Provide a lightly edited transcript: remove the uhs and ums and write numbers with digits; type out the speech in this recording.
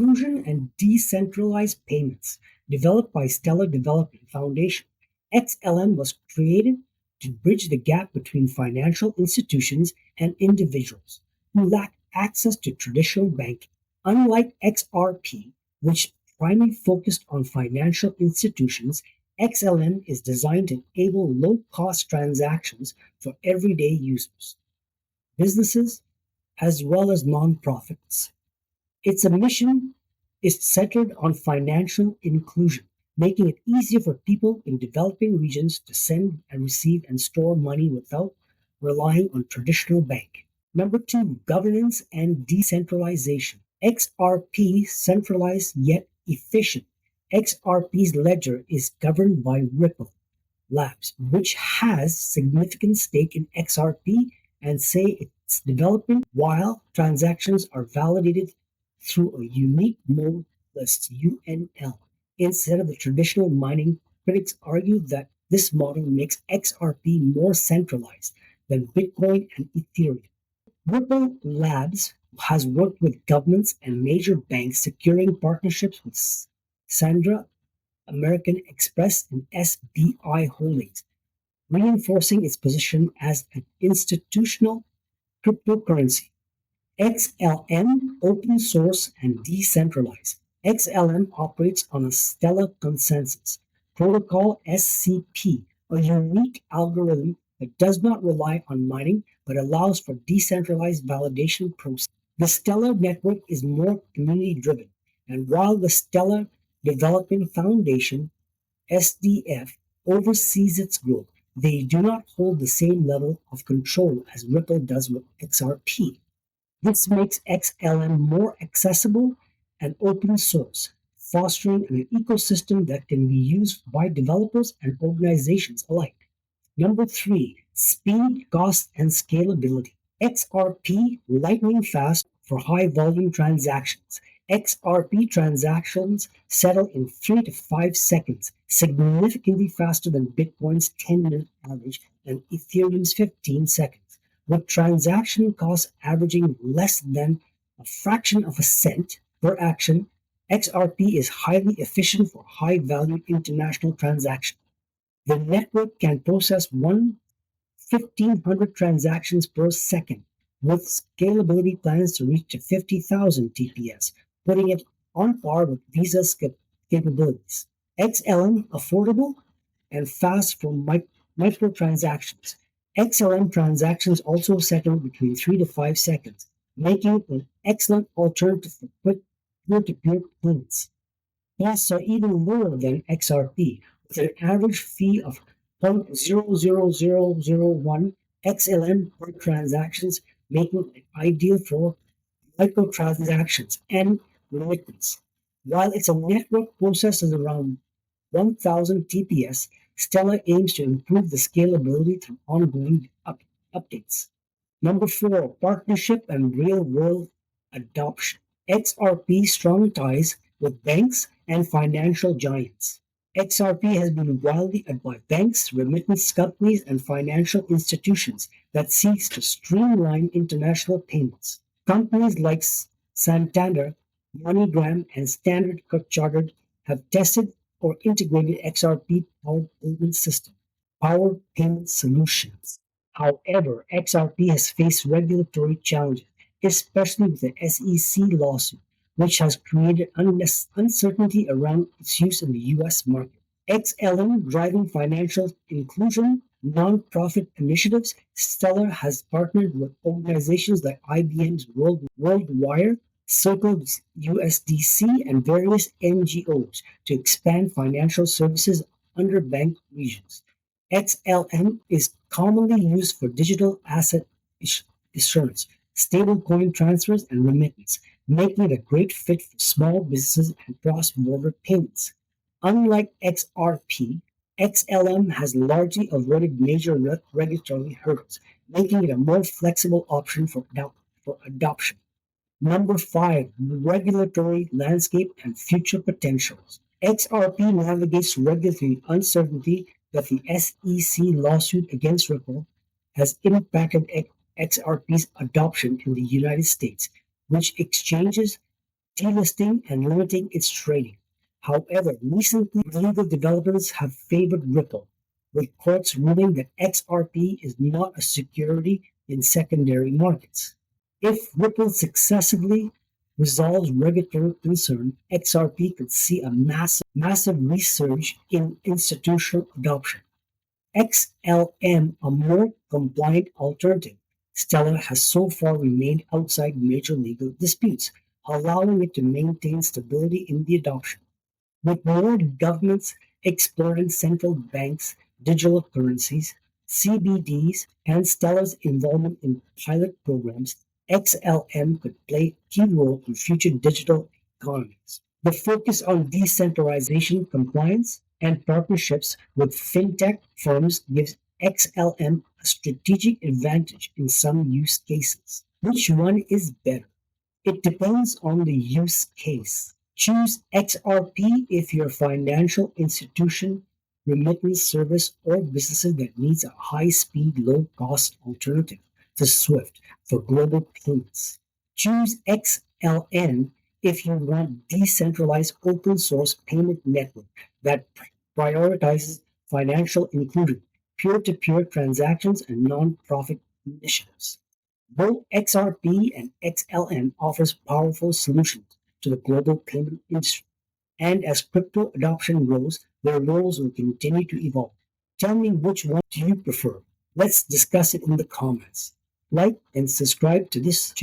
Inclusion and decentralized payments, developed by Stellar Development Foundation. XLM was created to bridge the gap between financial institutions and individuals who lack access to traditional banking. Unlike XRP, which primarily focused on financial institutions, XLM is designed to enable low-cost transactions for everyday users, businesses, as well as nonprofits. Its mission is centered on financial inclusion, making it easier for people in developing regions to send and receive and store money without relying on traditional banking. Number two, governance and decentralization. XRP, centralized yet efficient. XRP's ledger is governed by Ripple Labs, which has significant stake in XRP and say it's developing while transactions are validated through a unique node list UNL. Instead of the traditional mining, critics argue that this model makes XRP more centralized than Bitcoin and Ethereum. Ripple Labs has worked with governments and major banks, securing partnerships with Sandra, American Express, and SBI Holdings, reinforcing its position as an institutional cryptocurrency. XLM, open source and decentralized. XLM operates on a Stellar Consensus Protocol SCP, a unique algorithm that does not rely on mining but allows for decentralized validation process. The Stellar network is more community driven, and while the Stellar Development Foundation SDF oversees its growth, they do not hold the same level of control as Ripple does with XRP. This makes XLM more accessible and open source, fostering an ecosystem that can be used by developers and organizations alike. Number three, speed, cost, and scalability. XRP, lightning fast for high volume transactions. XRP transactions settle in 3 to 5 seconds, significantly faster than Bitcoin's 10-minute average and Ethereum's 15 seconds, with transaction costs averaging less than a fraction of a cent per action. XRP is highly efficient for high-value international transactions. The network can process 1,500 transactions per second, with scalability plans to reach to 50,000 TPS, putting it on par with Visa's capabilities. XLM, affordable and fast for microtransactions. XLM transactions also settle between 3 to 5 seconds, making it an excellent alternative for quick peer-to-peer payments. Costs are even lower than XRP, with an average fee of 0.00001 XLM per transactions, making it ideal for microtransactions and remittance. While its network processes around 1,000 TPS, Stellar aims to improve the scalability through ongoing updates. Number four, partnership and real-world adoption. XRP strong ties with banks and financial giants. XRP has been widely adopted by banks, remittance companies, and financial institutions that seeks to streamline international payments. Companies like Santander, MoneyGram, and Standard Chartered have tested or integrated XRP powered payment solutions. However, XRP has faced regulatory challenges, especially with the SEC lawsuit, which has created uncertainty around its use in the US market. XLM driving financial inclusion, nonprofit initiatives. Stellar has partnered with organizations like IBM's WorldWire, Circle USDC, and various NGOs to expand financial services underbanked regions. XLM is commonly used for digital asset issuance, stablecoin transfers, and remittance, making it a great fit for small businesses and cross-border payments. Unlike XRP, XLM has largely avoided major regulatory hurdles, making it a more flexible option for adoption. Number five, regulatory landscape and future potentials. XRP navigates regulatory uncertainty that the SEC lawsuit against Ripple has impacted XRP's adoption in the United States, which exchanges delisting and limiting its trading. However, recently legal developments have favored Ripple, with courts ruling that XRP is not a security in secondary markets. If Ripple successfully resolves regulatory concern, XRP could see a massive resurge in institutional adoption. XLM, a more compliant alternative, Stellar has so far remained outside major legal disputes, allowing it to maintain stability in the adoption. With more governments exploring central banks, digital currencies, CBDs, and Stellar's involvement in pilot programs, XLM could play a key role in future digital economies. The focus on decentralization, compliance, and partnerships with fintech firms gives XLM a strategic advantage in some use cases. Which one is better? It depends on the use case. Choose XRP if you're a financial institution, remittance service, or businesses that needs a high-speed, low-cost alternative to SWIFT for global payments. Choose XLN if you want decentralized open-source payment network that prioritizes financial inclusion, peer-to-peer transactions, and non-profit initiatives. Both XRP and XLM offers powerful solutions to the global payment industry, and as crypto adoption grows, their roles will continue to evolve. Tell me which one do you prefer? Let's discuss it in the comments. Like and subscribe to this channel.